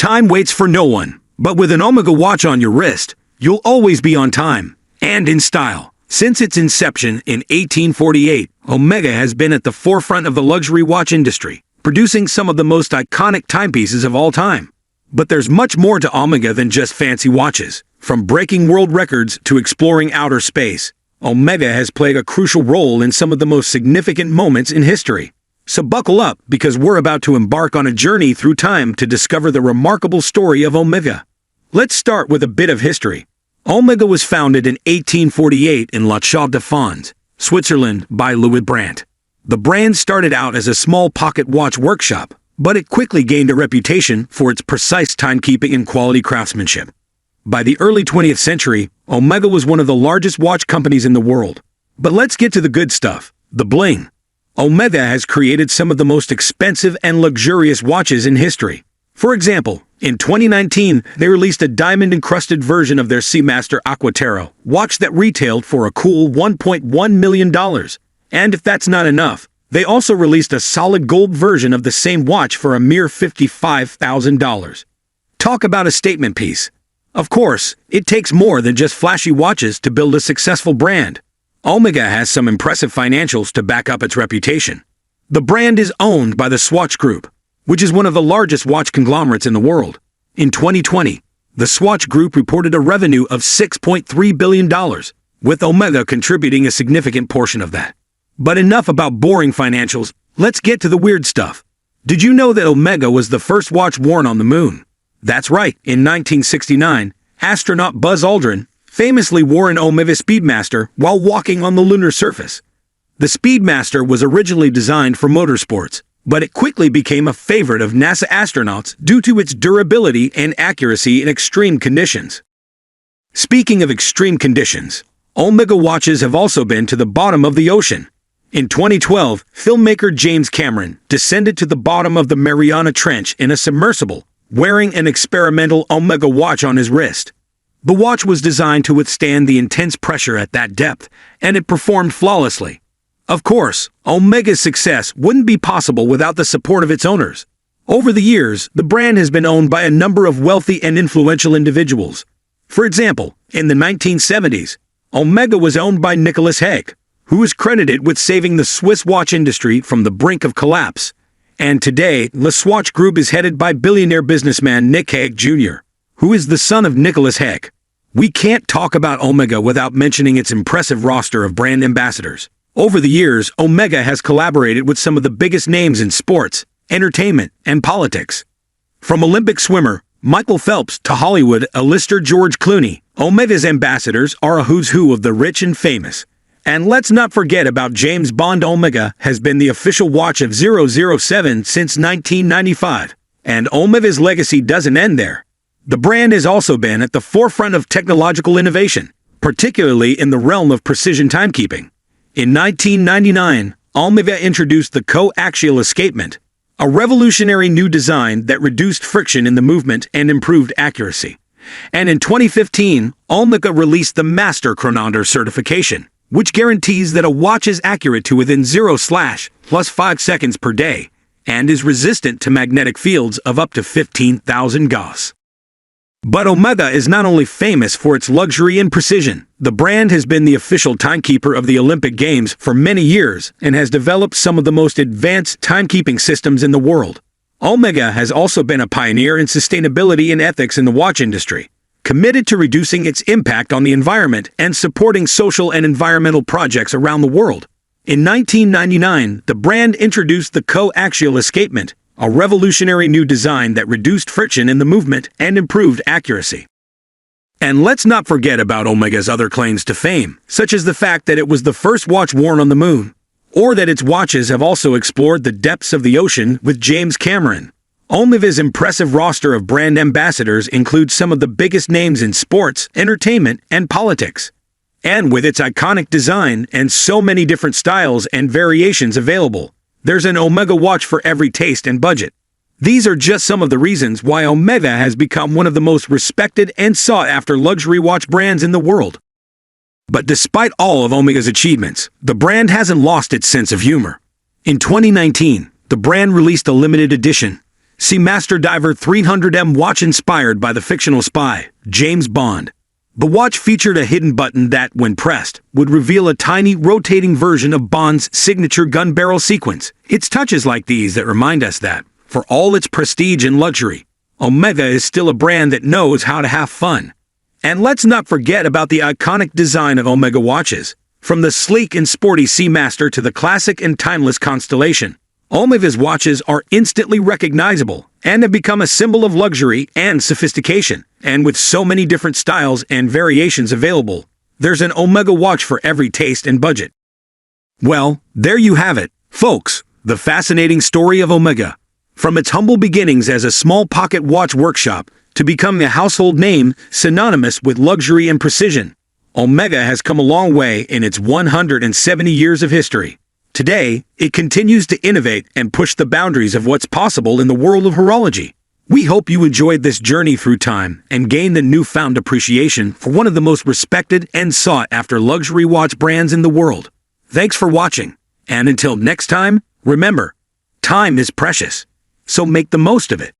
Time waits for no one, but with an Omega watch on your wrist, you'll always be on time and in style. Since its inception in 1848, Omega has been at the forefront of the luxury watch industry, producing some of the most iconic timepieces of all time. But there's much more to Omega than just fancy watches. From breaking world records to exploring outer space, Omega has played a crucial role in some of the most significant moments in history. So buckle up, because we're about to embark on a journey through time to discover the remarkable story of Omega. Let's start with a bit of history. Omega was founded in 1848 in La Chaux-de-Fonds, Switzerland by Louis Brandt. The brand started out as a small pocket watch workshop, but it quickly gained a reputation for its precise timekeeping and quality craftsmanship. By the early 20th century, Omega was one of the largest watch companies in the world. But let's get to the good stuff, the bling. Omega has created some of the most expensive and luxurious watches in history. For example, in 2019, they released a diamond-encrusted version of their Seamaster Aquatero watch that retailed for a cool $1.1 million. And if that's not enough, they also released a solid gold version of the same watch for a mere $55,000. Talk about a statement piece. Of course, it takes more than just flashy watches to build a successful brand. Omega has some impressive financials to back up its reputation. The brand is owned by the Swatch Group, which is one of the largest watch conglomerates in the world. In 2020, the Swatch Group reported a revenue of $6.3 billion, with Omega contributing a significant portion of that. But enough about boring financials, let's get to the weird stuff. Did you know that Omega was the first watch worn on the moon? That's right, in 1969, astronaut Buzz Aldrin famously wore an Omega Speedmaster while walking on the lunar surface. The Speedmaster was originally designed for motorsports, but it quickly became a favorite of NASA astronauts due to its durability and accuracy in extreme conditions. Speaking of extreme conditions, Omega watches have also been to the bottom of the ocean. In 2012, filmmaker James Cameron descended to the bottom of the Mariana Trench in a submersible, wearing an experimental Omega watch on his wrist. The watch was designed to withstand the intense pressure at that depth, and it performed flawlessly. Of course, Omega's success wouldn't be possible without the support of its owners. Over the years, the brand has been owned by a number of wealthy and influential individuals. For example, in the 1970s, Omega was owned by Nicholas Hague, who is credited with saving the Swiss watch industry from the brink of collapse. And today, the Swatch Group is headed by billionaire businessman Nick Hague Jr., who is the son of Nicholas Hague. We can't talk about Omega without mentioning its impressive roster of brand ambassadors. Over the years, Omega has collaborated with some of the biggest names in sports, entertainment, and politics. From Olympic swimmer Michael Phelps to Hollywood A-lister George Clooney, Omega's ambassadors are a who's who of the rich and famous. And let's not forget about James Bond. Omega has been the official watch of 007 since 1995. And Omega's legacy doesn't end there. The brand has also been at the forefront of technological innovation, particularly in the realm of precision timekeeping. In 1999, Omega introduced the coaxial escapement, a revolutionary new design that reduced friction in the movement and improved accuracy. And in 2015, Omega released the Master Chronometer certification, which guarantees that a watch is accurate to within 0/+5 seconds per day, and is resistant to magnetic fields of up to 15,000 Gauss. But Omega is not only famous for its luxury and precision. The brand has been the official timekeeper of the Olympic Games for many years and has developed some of the most advanced timekeeping systems in the world. Omega has also been a pioneer in sustainability and ethics in the watch industry, committed to reducing its impact on the environment and supporting social and environmental projects around the world. In 1999, the brand introduced the coaxial escapement, a revolutionary new design that reduced friction in the movement and improved accuracy. And let's not forget about Omega's other claims to fame, such as the fact that it was the first watch worn on the moon, or that its watches have also explored the depths of the ocean with James Cameron. Omega's impressive roster of brand ambassadors includes some of the biggest names in sports, entertainment, and politics. And with its iconic design and so many different styles and variations available, there's an Omega watch for every taste and budget. These are just some of the reasons why Omega has become one of the most respected and sought-after luxury watch brands in the world. But despite all of Omega's achievements, the brand hasn't lost its sense of humor. In 2019, the brand released a limited edition, Seamaster Diver 300M watch inspired by the fictional spy, James Bond. The watch featured a hidden button that, when pressed, would reveal a tiny, rotating version of Bond's signature gun barrel sequence. It's touches like these that remind us that, for all its prestige and luxury, Omega is still a brand that knows how to have fun. And let's not forget about the iconic design of Omega watches. From the sleek and sporty Seamaster to the classic and timeless Constellation, Omega's watches are instantly recognizable and have become a symbol of luxury and sophistication. And with so many different styles and variations available, there's an Omega watch for every taste and budget. Well, there you have it, folks, the fascinating story of Omega. From its humble beginnings as a small pocket watch workshop to becoming a household name synonymous with luxury and precision, Omega has come a long way in its 170 years of history. Today, it continues to innovate and push the boundaries of what's possible in the world of horology. We hope you enjoyed this journey through time and gained a newfound appreciation for one of the most respected and sought-after luxury watch brands in the world. Thanks for watching, and until next time, remember, time is precious, so make the most of it.